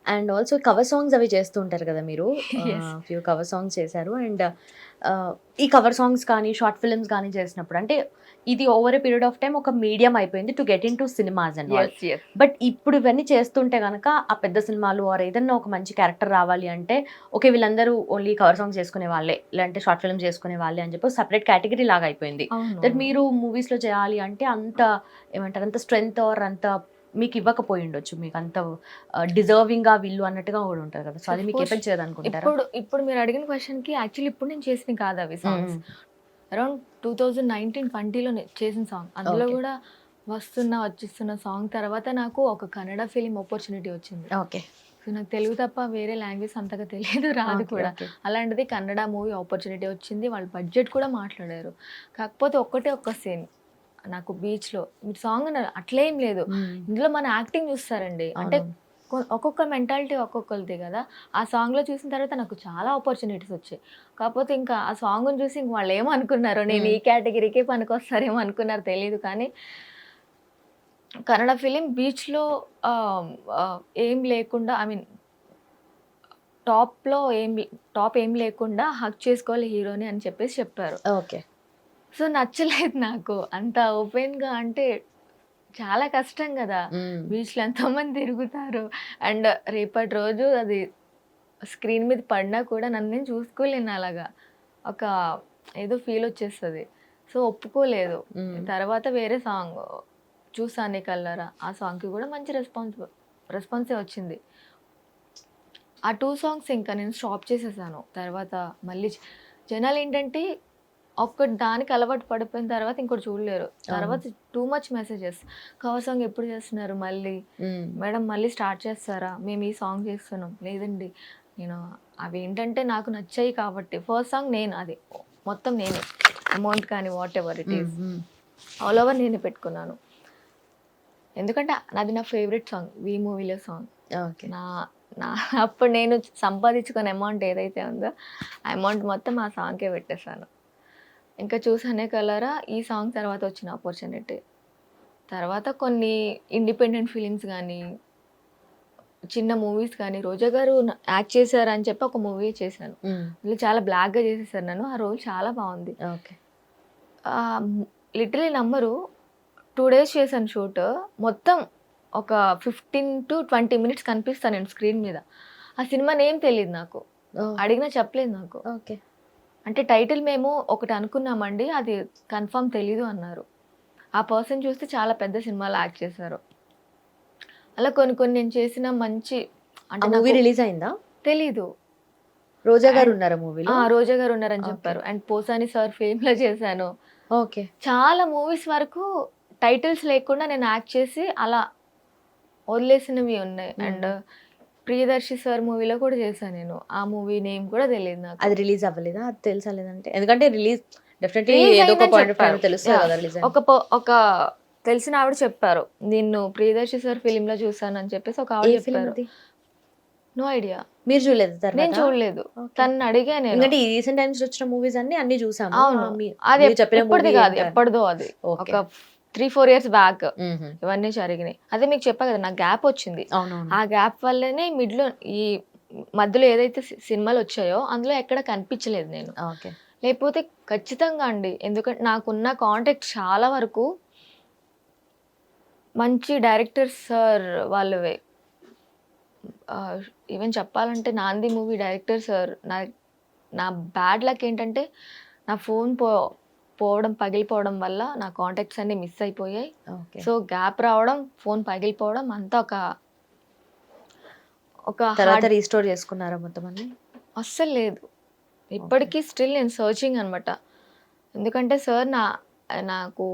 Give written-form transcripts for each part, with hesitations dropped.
And also cover songs అవి చేస్తూ ఉంటారు కదా మీరు. యెస్. ఫ్యూ కవర్ సాంగ్స్ చేశారు. అండ్ ఈ కవర్ సాంగ్స్ కానీ, షార్ట్ ఫిల్మ్స్ కానీ చేసినప్పుడు అంటే ఇది over a period of time ఒక మీడియం అయిపోయింది to get into cinemas and all. Yes. Yes. But ఇప్పుడు ఇవన్నీ చేస్తుంటే గనక ఆ పెద్ద సినిమాలు ఆర్ ఏదన్నా ఒక మంచి క్యారెక్టర్ రావాలి అంటే ఓకే వీళ్ళందరూ ఓన్లీ కవర్ సాంగ్స్ చేసుకునే వాళ్ళే, లేదంటే షార్ట్ ఫిల్మ్స్ చేసుకునే వాళ్ళే అని చెప్పి సెపరేట్ కేటగిరీ లాగా అయిపోయింది. దట్ అవును. మీరు మూవీస్‌లో చేయాలి అంటే అంత ఏమంటారు అంత స్ట్రెంగ్త్ ఆర్ అంత మీకు ఇవ్వకపోయి ఉండొచ్చు. మీకు అంత డిజర్వింగ్‌గా వీళ్ళు అన్నట్టుగా కూడా ఉంటది కదా! సో అది ఆఫ్ మీకు కోర్స్. ఇప్పించదనుకుంటారా? ఇప్పుడు మీరు అడిగిన క్వెషన్‌కి యాక్చువల్లీ ఇప్పుడు నేను చేసినవి కాదు అవి సాంగ్స్. అరౌండ్ 2019, 20లో చేసిన సాంగ్. అందులో ఓకే. గూడా వచ్చిస్తున్న సాంగ్ తర్వాత నాకు ఒక కన్నడ ఫిల్మ్ ఆపర్చునిటీ వచ్చింది. ఓకే. సో, నాకు తెలుగు తప్ప వేరే లాంగ్వేజ్ అంతగా తెలీదు, రాదు ఓకే. కూడా. ఓకే. అలాంటిది కన్నడ మూవీ ఆపర్చునిటీ వచ్చింది. వాళ్ళు బడ్జెట్ కూడా మాట్లాడారు. కాకపోతే ఒక్క సీన్ నాకు బీచ్‌లో మీరు సాంగ్ అట్లేం లేదు. ఇందులో మన యాక్టింగ్ చూస్తారండి. అంటే అవును. ఒక్కొక్క మెంటాలిటీ ఒక్కొక్కళ్ళది కదా! ఆ సాంగ్‌లో చూసిన తర్వాత నాకు చాలా ఆపర్చునిటీస్ వచ్చాయి. కాకపోతే ఇంకా ఆ సాంగ్‌ని చూసి ఇంక వాళ్ళేమనుకున్నారో నేను ఈ కేటగిరీకే పనికొస్తానేమో అనుకున్నారో తెలీదు కానీ కన్నడ ఫిలిం బీచ్‌లో ఆహ్, ఏం లేకుండా ఐ మీన్ టాప్‌లో టాప్ ఏం లేకుండా హగ్ చేసుకోవాలి హీరోని అని చెప్పేసి చెప్పారు. ఓకే. సో, నచ్చలేదు నాకు. అంత ఓపెన్‌గా అంటే చాలా కష్టం గదా! హ్మ్. బీచ్‌లో ఎంతోమంది తిరుగుతారు. అండ్ రేపటి రోజు అది స్క్రీన్ మీద పడినా కూడా నన్ను నేను చూసుకోలేను అలాగా. ఒక ఏదో ఫీల్ వచ్చేస్తది. సో, ఒప్పుకోలేదు. హ్మ్. తర్వాత వేరే సాంగ్ 'చూసానే కల్లారా' ఆ సాంగ్‌కి కూడా మంచి రెస్పాన్సే వచ్చింది. ఆ 2 సాంగ్స్ ఇంకా నేను స్టాప్ చేసేసాను. తర్వాత మళ్ళీ జనాలేంటంటే ఒక్కటి దానికి అలవాటు పడిపోయిన తర్వాత ఇంకోటి చూడలేరు. అవును. తర్వాత too much messages. Cover song ఎప్పుడు చేస్తున్నారు మళ్ళీ? హ్మ్. మేడం మళ్ళీ స్టార్ట్ చేస్తారా? మేము ఈ సాంగ్ చేస్తున్నాం. లేదండి. నేను అవేంటంటే నాకు నచ్చాయి కాబట్టి ఫస్ట్ సాంగ్ నేను అది. మొత్తం నేనే. అమౌంట్ కానీ వాటెవర్ ఇట్ హ్మ్. ఈస్. హ్మ్. ఆల్ ఓవర్ నేనే పెట్టుకున్నాను. ఎందుకంటే అది నా ఫేవరెట్ సాంగ్. 'వి' మూవీలో సాంగ్. ఓకే. నా నా అప్పుడు నేను సంపాదించుకున్న అమౌంట్ ఏదైతే ఉందో, ఆ అమౌంట్ మొత్తం ఆ సాంగ్‌కే పెట్టేసాను. ఇంకా 'చూసానే కలరా' ఈ సాంగ్ తర్వాత వచ్చిన ఆపర్చునిటీ. తర్వాత కొన్ని ఇండిపెండెంట్ ఫిలిమ్స్ గానీ, చిన్న మూవీస్ కానీ, రోజా గారు యాక్ట్ చేశారని చెప్పి ఒక మూవీ చేశాను. హ్మ్. అందులో చాలా బ్లాక్‌గా చేసేసారు నన్ను. ఆ రోల్ చాలా బావుంది. ఓకే. లిటరల్లీ నమ్మరు 2 డేస్ చేశాను షూట్. మొత్తం ఒక 15-20 మినిట్స్ కనిపిస్తా నేను స్క్రీన్ మీద. ఆ సినిమా నేమ్ తెలీదు నాకు. ఓహ్! అడిగినా చెప్పలేదు నాకు. ఓకే. అంటే టైటిల్ మేము ఒకటి అనుకున్నామండి. అది కన్ఫర్మ్ తెలీదు అన్నారు. ఆ పర్సన్ చూస్తే చాలా పెద్ద సినిమాలో యాక్ట్ చేశారు. అలా కొన్ని కొన్ని నేను చేసిన మంచి ఆ అంటే మూవీ నాకు రిలీజ్ అయిందా? తెలీదు. రోజా గారు అండ్ ఉన్నారా మూవీలో? రోజా గారు ఉన్నారని ఓకే. చెప్పారు. అండ్ పోసాని సార్ ఫేమ్‌లో చేశాను. ఓకే. చాలా మూవీస్ వరకు టైటిల్స్ లేకుండా నేను యాక్ట్ చేసి అలా వదిలేసినవి ఉన్నాయి. అండ్ హ్మ్. 'ప్రియదర్శి' సార్ మూవీలో కూడా చేశా నేను. ఆ మూవీ నేమ్ కూడా తెలీదు నాకు. అది రిలీజ్ అవ్వలేదా? అది తెలుసా లేదంటే? ఎందుకంటే రిలీజ్ డెఫినెట్‌లీ రిలీజ్ ఏదో ఒక అయిందని పాయింట్ ఆఫ్ చెప్పారు. టైమ్‌లో తెలుస్తది యాహ్! కదా! రిలీజ్ అని. ఒక తెలిసిన ఆవిడ చెప్పారు. నిన్ను 'ప్రియదర్శి' సార్ ఫిల్మ్‌లో చూసానని చెప్పేసి ఒక ఏ ఆవిడ ఫిల్మ్ చెప్పారు. అది? No idea. మీరు చూడలేదా నేను తర్వాత? చూడలేదు. ఓకే. తనని అడిగా నేను. ఎందుకంటే ఈ రీసెంట్ టైమ్స్‌లో వచ్చిన మూవీస్ అన్నీ చూసాము. అవును. అది మీరు చెప్పిన మూవీ ఇప్పటిది కాదు. ఏంటా? ఎప్పటిదో అది. ఓకే. ఒక 3, 4 ఇయర్స్ బ్యాక్ హుహు. ఇవన్నీ జరిగినాయి. అదే మీకు చెప్పా కదా! నాకు గ్యాప్ వచ్చింది. అవునవును. ఆ గ్యాప్ వల్లనే ఈ మధ్యలో ఏదైతే సినిమాలొచ్చాయో అందులో ఎక్కడ కనిపించలేదు నేను. ఓకే. లేకపోతే ఖచ్చితంగా అండి. ఎందుకంటే నాకున్న కాంటాక్ట్ చాలా వరకు మంచి డైరెక్టర్స్ సార్ వాళ్ళవే. ఆహ్, ఈవెన్ చెప్పాలంటే 'నాంది' మూవీ డైరెక్టర్ సార్ నా బ్యాడ్ లక్ ఏంటంటే నా ఫోన్ పగిలిపోవడం వల్ల నా కాంటాక్ట్స్ అన్నీ మిస్ అయిపోయాయి. ఓకే. సో, గ్యాప్ రావడం, ఫోన్ పగిలిపోవడం అంతా ఒక తర్వాత హార్డ్ రీస్టోర్ చేసుకున్నారా మొత్తం అన్నీ? అస్సలు లేదు. ఓకే. ఇప్పటికి స్టిల్ నేను సెర్చింగ్ అనమాట. ఎందుకంటే సార్ నాకు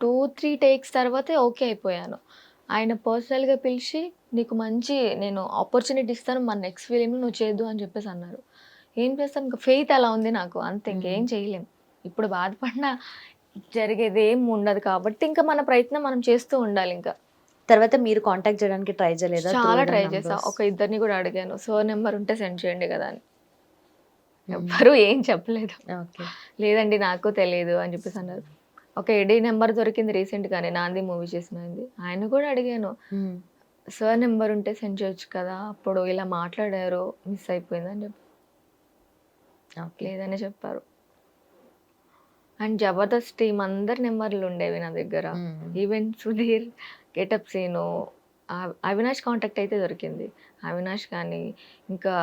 2, 3 టేక్స్ తర్వాతే ఓకే అయిపోయాను. ఆయన పర్సనల్‌గా పిలిచి నీకు మంచి నేను ఆపర్చునిటీ ఇస్తాను. మన నెక్స్ట్ ఫిల్మ్‌లో నువ్వు చేద్దు అని చెప్పేసి అన్నారు. ఏం చేస్తాం ఇంక ఫెయిత్ అలా ఉంది నాకు. అంతే హ్మ్. ఇంకేం చేయలేం. ఇప్పుడు బాధపడినా జరిగేదేం ఉండదు కాబట్టి ఇంకా మన ప్రయత్నం మనం చేస్తూ ఉండాలింక. తర్వాత మీరు కాంటాక్ట్ చేయడానికి ట్రై చేయలేదా త్రూ చాలా ట్రై ఏదైనా చేశా. నంబర్స్? ఒక ఇద్దరిని గూడా అడిగాను. సార్ నంబర్ ఉంటే సెండ్ చేయండి గదా! అని. హ్మ్. ఎవ్వరు ఏం చెప్పలేదు. ఓకే. లేదండి నాకు తెలీదు అని చెప్పేసి అన్నారు. ఒక ఎడీ నంబర్ దొరికింది రీసెంట్‌గానే 'నాంది' మూవీ చేసిన ఆయనది. ఆయన కూడా అడిగాను. హ్మ్. సార్ నెంబర్ ఉంటే సెండ్ చేయొచ్చు కదా, అప్పుడు ఇలా మాట్లాడారు మిస్ అయిపోయిందని చెప్పి ఓకే. లేదని చెప్పారు. అండ్ జబర్దస్త్ టీం అందరి నెంబర్లు ఉండేవి నా దగ్గర. Even Sudheer, getup Seenu, Avinash contact అయితే దొరికింది. అవినాష్ కానీ ఇంకా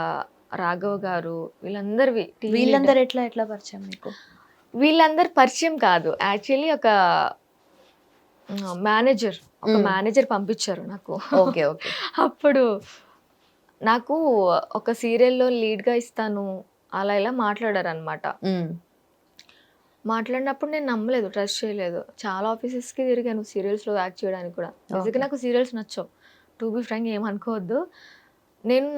రాఘవ్ గారు వీళ్ళందరివి వీళ్ళందరూ ఎట్లా పరిచయం మీకు? వీళ్ళందరు పరిచయం కాదు, యాక్చువల్లీ ఒక మేనేజర్ పంపించారు నాకు. Okay okay. అప్పుడు నాకు ఒక సీరియల్లో లీడ్గా ఇస్తాను అలా ఇలా మాట్లాడారు అనమాట. మాట్లాడినప్పుడు నేను నమ్మలేదు, ట్రస్ట్ చేయలేదు. చాలా ఆఫీసెస్కి తిరిగాను సీరియల్స్లో యాక్ట్ చేయడానికి కూడా. నిజంగా నాకు సీరియల్స్ నచ్చవు, టు బి ఫ్రాంక్, ఏమనుకోవద్దు.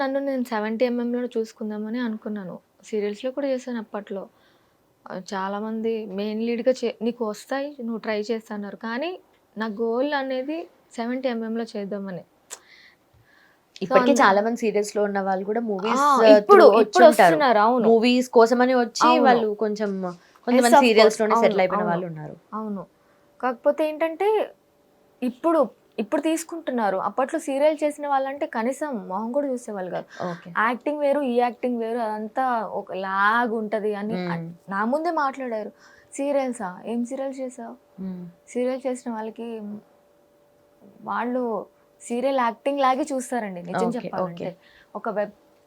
నన్ను 70 mm చూసుకుందామని అనుకున్నాను. సీరియల్స్లో కూడా చేశాను అప్పట్లో. చాలామంది మెయిన్ లీడ్గా నీకు వస్తాయి, నువ్వు ట్రై చేస్తున్నారు, కానీ నా గోల్ అనేది 70 mm చేద్దామని. ఇప్పటికీ చాలా మంది సీరియల్స్ లో ఉన్న వాళ్ళు కూడా మూవీస్ ఇప్పుడు వస్తున్నారు. అవును, మూవీస్ కోసమని వచ్చి వాళ్ళు కొంతమంది సీరియల్స్ లోనే సెటిల్ అయిపోయిన వాళ్ళు ఉన్నారు. అవును. కాకపోతే ఏంటంటే ఇప్పుడు తీసుకుంటున్నారు. అప్పట్లో సీరియల్ చేసిన వాళ్ళంటే కనీసం మొహం కూడా చూసేవాళ్ళు కాదు. యాక్టింగ్ వేరు, ఈ యాక్టింగ్ వేరు, అదంతా ఒక లాగ్ ఉంటది అని నా ముందే మాట్లాడారు. సీరియల్సా, ఏం సీరియల్స్ చేసావు? సీరియల్ చేసిన వాళ్ళకి వాళ్ళు సీరియల్ యాక్టింగ్ లాగే చూస్తారండి, నిజం చెప్పాలంటే.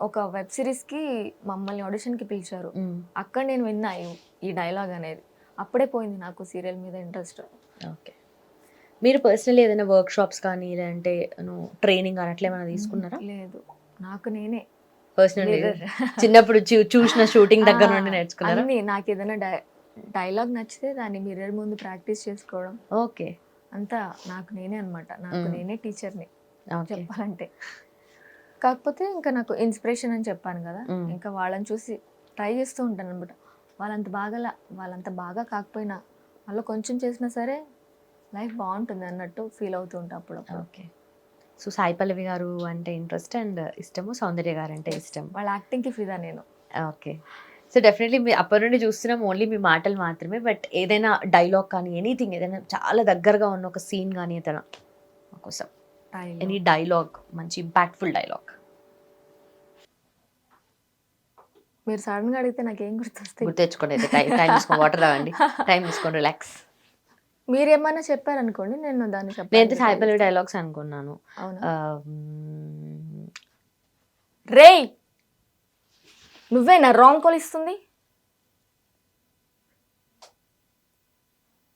ఒక వెబ్ సిరీస్కి మమ్మల్ని ఆడిషన్కి పిలిచారు. అక్కడ నేను విన్నా ఈ డైలాగ్ అనేది. అప్పుడే పోయింది నాకు సీరియల్ మీద ఇంట్రెస్ట్. ఓకే. మీరు పర్సనల్లీ ఏదైనా వర్క్ షాప్స్ కానీ లేదంటే ట్రైనింగ్ కానీ అట్లా ఏమైనా తీసుకున్నారా? లేదు, నాకు నేనే పర్సనల్లీ చిన్నప్పుడు చూసిన షూటింగ్ దగ్గర నుండి నేర్చుకున్నారా? నాకు ఏదైనా డైలాగ్ నచ్చితే దాన్ని మిర్రర్ ముందు ప్రాక్టీస్ చేసుకోవడం. ఓకే. అంతా నాకు నేనే అనమాట. నాకు నేనే టీచర్ని చెప్పాలంటే. కాకపోతే ఇంకా నాకు ఇన్స్పిరేషన్ అని చెప్పాను కదా, ఇంకా వాళ్ళని చూసి ట్రై చేస్తూ ఉంటాను అనమాట. వాళ్ళంత బాగా కాకపోయినా వాళ్ళు కొంచెం చేసినా సరే లైఫ్ బాగుంటుంది అన్నట్టు ఫీల్ అవుతూ ఉంటా అప్పుడు. ఓకే. సో సాయి పల్లవి గారు అంటే ఇంట్రెస్ట్ అండ్ ఇష్టము, సౌందర్య గారు అంటే ఇష్టం. వాళ్ళ యాక్టింగ్కి ఫిదా నేను. ఓకే. సో డెఫినెట్లీ మీ అప్పటి నుండి చూస్తున్నాం ఓన్లీ మీ మాటలు మాత్రమే, బట్ ఏదైనా డైలాగ్ కానీ ఎనీథింగ్, ఏదైనా చాలా దగ్గరగా ఉన్న ఒక సీన్ కానీ ఏదైనా మా కోసం ఎనీ డైలాగ్, మంచి ఇంపాక్ట్ఫుల్ డైలాగ్. మీరు సడన్గా అడిగితే నాకేం గుర్తొస్తుంది? గుర్తెచ్చుకోండి, అయితే టైం తీసుకోండి, వాటర్ తాగండి, టైం తీసుకోండి, రిలాక్స్. మీరేమన్నా చెప్పారనుకోండి, నేను దాన్ని చెప్పాను. నేనైతే సాయి పల్లవి డైలాగ్స్ అనుకున్నాను. రేయ్, నువ్వేనా రాంగ్ కాల్ ఇస్తుంది?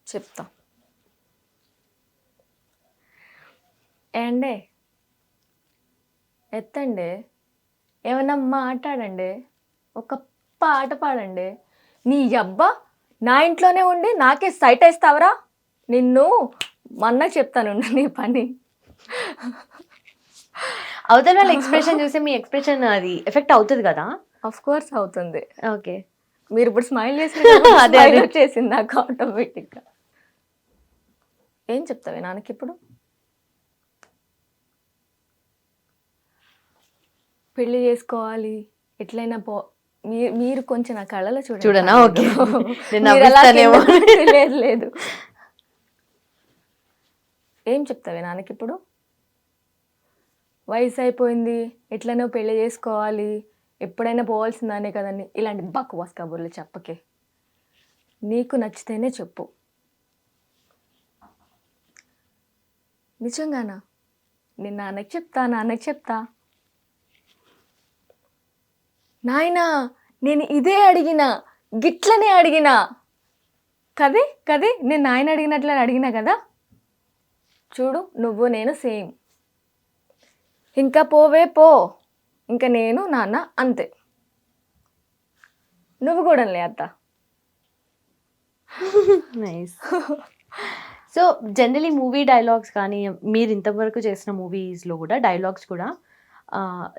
చెప్తా. ఏండే ఎత్తండి, ఏమన్నా మాట్లాడండి, ఒక పాట పాడండి. నీ అబ్బా నా ఇంట్లోనే ఉండి నాకే సైట్ వేస్తావరా? నిన్ను మొన్న చెప్తాను నీ పని. అవతల వాళ్ళ ఎక్స్ప్రెషన్ చూసి మీ ఎక్స్ప్రెషన్ అది ఎఫెక్ట్ అవుతుంది కదా? ఆఫ్ కోర్స్ అవుతుంది. ఓకే. మీరు ఇప్పుడు స్మైల్ చేసి అదే వచ్చేసింది నాకు ఆటోమేటిక్గా. ఏం చెప్తావే నాన్నకి ఇప్పుడు? పెళ్లి చేసుకోవాలి ఎట్లయినా మీరు కొంచెం నా కళ్ళలో చూడనా? ఓకే. లేదు. ఏం చెప్తావే నాన్నకి ఇప్పుడు? వయసు అయిపోయింది, ఎట్లనో పెళ్లి చేసుకోవాలి, ఎప్పుడైనా పోవాల్సిందానే కదండి, ఇలాంటి బక్వాస్ కబుర్లు చెప్పకే. నీకు నచ్చితేనే చెప్పు. నిజంగానా? నేను నాన్నకి చెప్తా. నాయనా, నేను ఇదే అడిగినా, గిట్లనే అడిగినా కదే నేను నాయన అడిగినట్లనే అడిగినా కదా. చూడు, నువ్వు నేను సేమ్. ఇంకా పోవే పో, ఇంకా నేను నాన్న అంతే. నువ్వు కూడా లే అత్త. Nice. So generally movie dialogues కానీ మీరు ఇంతవరకు చేసిన మూవీస్లో కూడా డైలాగ్స్ కూడా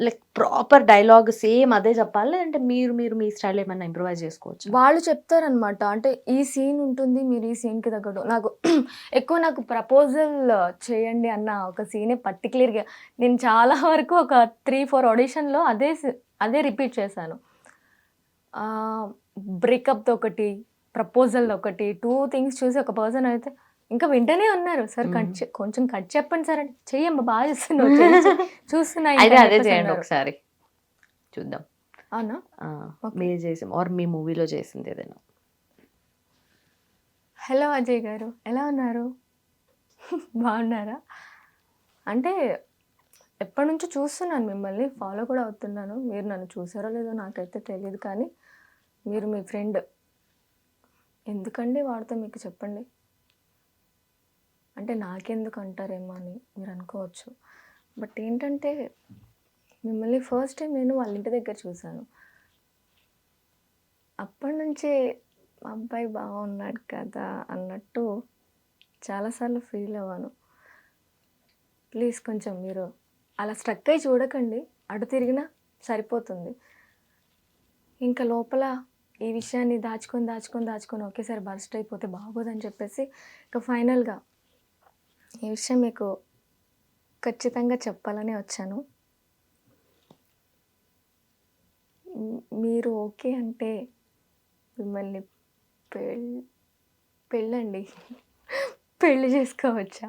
లైక్ ప్రాపర్ డైలాగ్ సేమ్ అదే చెప్పాలి, లేదంటే మీరు మీ స్టైల్ ఏమైనా ఇంప్రూవైజ్ చేసుకోవచ్చు? వాళ్ళు చెప్తారనమాట. అంటే ఈ సీన్ ఉంటుంది, మీరు ఈ సీన్కి తగ్గట్టు. నాకు ప్రపోజల్ చేయండి అన్న ఒక సీనే పర్టికులర్గా నేను చాలా వరకు ఒక 3-4 ఆడిషన్లో అదే రిపీట్ చేశాను. బ్రేకప్తో ఒకటి, ప్రపోజల్ ఒకటి, 2 థింగ్స్ చూసి ఒక పర్సన్ అయితే ఇంకా వింటనే ఉన్నారు సార్ కొంచెం కట్ చెప్పండి సార్ అంటే చెయ్యమ్మ బాగా చేస్తున్నావు చూస్తున్నా అయితే అదే చేయండి ఒకసారి చూద్దాం. అవునా? మీరు చేసాం ఆర్ మీ మూవీలో చేసింది ఏదైనా. హలో అజయ్ గారు, ఎలా ఉన్నారు? బాగున్నారా? అంటే ఎప్పటి నుంచో చూస్తున్నాను మిమ్మల్ని, ఫాలో కూడా అవుతున్నాను. మీరు నన్ను చూసారో లేదో నాకైతే తెలియదు, కానీ మీరు మీ ఫ్రెండ్. ఎందుకండి వాడితో మీకు చెప్పండి, అంటే నాకెందుకు అంటారేమో అని మీరు అనుకోవచ్చు. బట్ ఏంటంటే మిమ్మల్ని ఫస్ట్ టైం నేను వాళ్ళ ఇంటి దగ్గర చూశాను. అప్పటి నుంచే మా అబ్బాయి బాగున్నాడు కదా అన్నట్టు చాలాసార్లు ఫీల్ అవ్వాను. ప్లీజ్ కొంచెం మీరు అలా స్ట్రక్ అయ్యి చూడకండి, అటు తిరిగినా సరిపోతుంది. ఇంకా లోపల ఈ విషయాన్ని దాచుకొని ఒకేసారి బర్స్ట్ అయిపోతే బాగోదని చెప్పేసి ఇంకా ఫైనల్గా ఈ విషయం మీకు ఖచ్చితంగా చెప్పాలని వచ్చాను. మీరు ఓకే అంటే మిమ్మల్ని పెళ్ళి చేసుకోవచ్చా?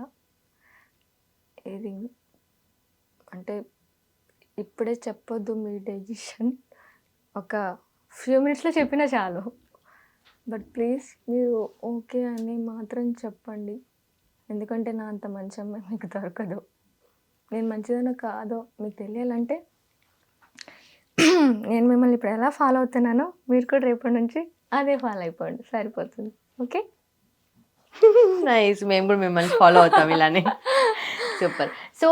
ఇది అంటే ఇప్పుడే చెప్పొద్దు మీ డెసిషన్, ఒక ఫ్యూ మినిట్స్లో చెప్పినా చాలు. బట్ ప్లీజ్ మీరు ఓకే అని మాత్రం చెప్పండి, ఎందుకంటే నా అంత మంచి అమ్మాయి మీకు దొరకదు. నేను మంచిదనో కాదో మీకు తెలియాలంటే నేను మిమ్మల్ని ఇప్పుడు ఎలా ఫాలో అవుతున్నానో మీరు కూడా రేపటి నుంచి అదే ఫాలో అయిపోండి, సరిపోతుంది. ఓకే? నైస్, మేము కూడా మిమ్మల్ని ఫాలో అవుతాం ఇలానే. Super. So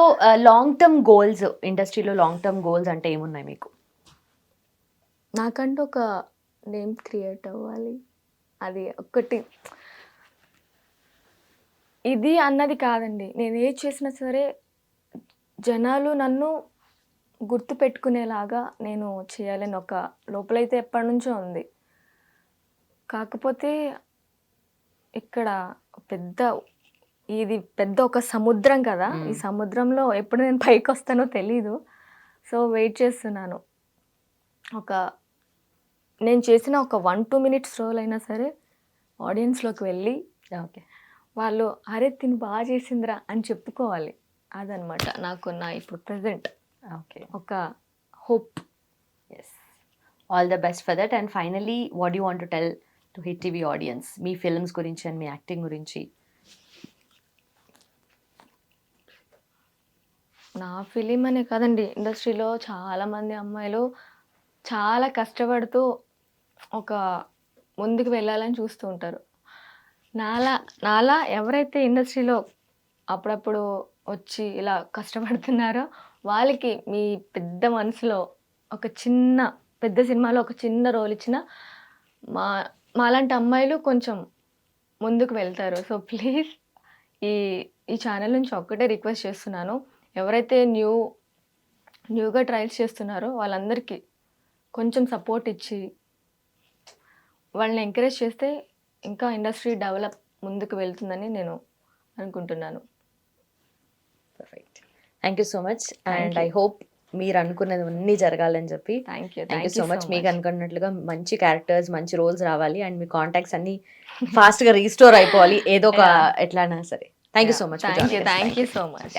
long term goals, ఇండస్ట్రీలో లాంగ్ టర్మ్ గోల్స్ అంటే ఏమున్నాయి మీకు? నాకంటూ ఒక నేమ్ క్రియేట్ అవ్వాలి, అది ఒక్కటి. ఇది అన్నది కాదండి, నేను ఏది చేసినా సరే జనాలు నన్ను గుర్తు పెట్టుకునేలాగా నేను చేయాలని ఒక లోపలైతే ఎప్పటి నుంచో ఉంది. కాకపోతే ఇక్కడ ఇది పెద్ద ఒక సముద్రం కదా, ఈ సముద్రంలో ఎప్పుడు నేను పైకి వస్తానో తెలీదు. సో వెయిట్ చేస్తున్నాను. నేను చేసిన ఒక 1-2 minutes రోల్ అయినా సరే ఆడియన్స్లోకి వెళ్ళి ఓకే వాళ్ళు అరే తిని బాగా చేసిందిరా అని చెప్పుకోవాలి. అదనమాట నాకున్న ఇప్పుడు ప్రజెంట్ ఓకే ఒక hope. Yes, all the best for that. And finally what you want to tell to hit TV audience మీ ఫిల్మ్స్ గురించి అండ్ మీ యాక్టింగ్ గురించి? నా ఫిలిం అనే కాదండి, ఇండస్ట్రీలో చాలామంది అమ్మాయిలు చాలా కష్టపడుతూ ఒక ముందుకు వెళ్ళాలని చూస్తూ ఉంటారు. నాలా ఎవరైతే ఇండస్ట్రీలో అప్పుడప్పుడు వచ్చి ఇలా కష్టపడుతున్నారో వాళ్ళకి మీ పెద్ద మనసులో ఒక పెద్ద సినిమాలో ఒక చిన్న రోల్ ఇచ్చిన మాలాంటి అమ్మాయిలు కొంచెం ముందుకు వెళ్తారు. సో ప్లీజ్ ఈ ఛానల్ నుంచి ఒక్కటే రిక్వెస్ట్ చేస్తున్నాను, ఎవరైతే న్యూగా ట్రయల్స్ చేస్తున్నారో వాళ్ళందరికీ కొంచెం సపోర్ట్ ఇచ్చి వాళ్ళని ఎంకరేజ్ చేస్తే ఇంకా ఇండస్ట్రీ డెవలప్ ముందుకు వెళ్తుందని నేను అనుకుంటున్నాను. Perfect, thank you so much. And I hope మీరు అనుకున్నది అన్నీ జరగాలని చెప్పి. Thank you so much. మీకు అనుకున్నట్లుగా మంచి క్యారెక్టర్స్, మంచి రోల్స్ రావాలి అండ్ మీ కాంటాక్ట్స్ అన్ని ఫాస్ట్గా రీస్టోర్ అయిపోవాలి ఏదో ఒక ఎట్లానా సరే. Thank you so much. Thank you so much.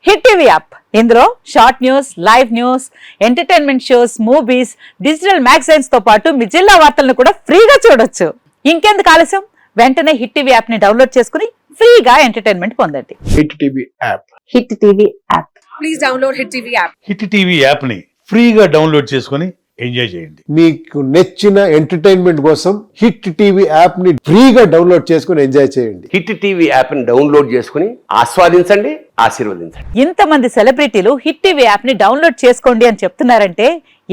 Hit TV app, ఇందులో short news, live news, entertainment shows, movies, digital magazines తో పాటు మీ జిల్లా వార్తలను కూడా ఫ్రీగా చూడొచ్చు. ఇంకెందుకు ఆలస్యం, వెంటనే హిట్ టీవీ యాప్ ని డౌన్లోడ్ చేసుకుని ఫ్రీగా ఎంటర్టైన్మెంట్ పొందండి. Hit TV app. Hit TV app. Please download hit TV app. Hit TV app ని ఫ్రీగా డౌన్లోడ్ చేసుకొని ఎంజాయ్ చేయండి. మీకు నచ్చిన ఎంటర్టైన్మెంట్ కోసం హిట్ టీవీ యాప్ ని ఫ్రీగా డౌన్లోడ్ చేసుకుని ఎంజాయ్ చేయండి. హిట్ టీవీ యాప్ ని డౌన్లోడ్ చేసుకుని ఆస్వాదించండి, ఆశీర్వదించండి. ఇంతమంది సెలబ్రిటీలు హిట్ టీవీ యాప్ ని డౌన్లోడ్ చేసుకోండి అని చెప్తున్నారంటే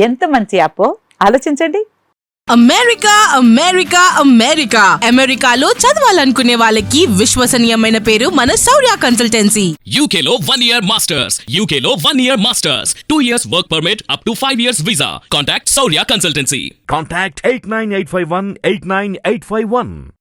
ఎంత మంచి యాప్ ఆలోచించండి. అమెరికాలో చదవాలనుకునే వాళ్ళకి విశ్వసనీయమైన పేరు మన శౌర్య కన్సల్టెన్సీ. UK లో 1 year masters. UK లో 1 year masters. 2 years work permit up to 5 years visa. Contact Saurya Consultancy. Contact 89851 89851.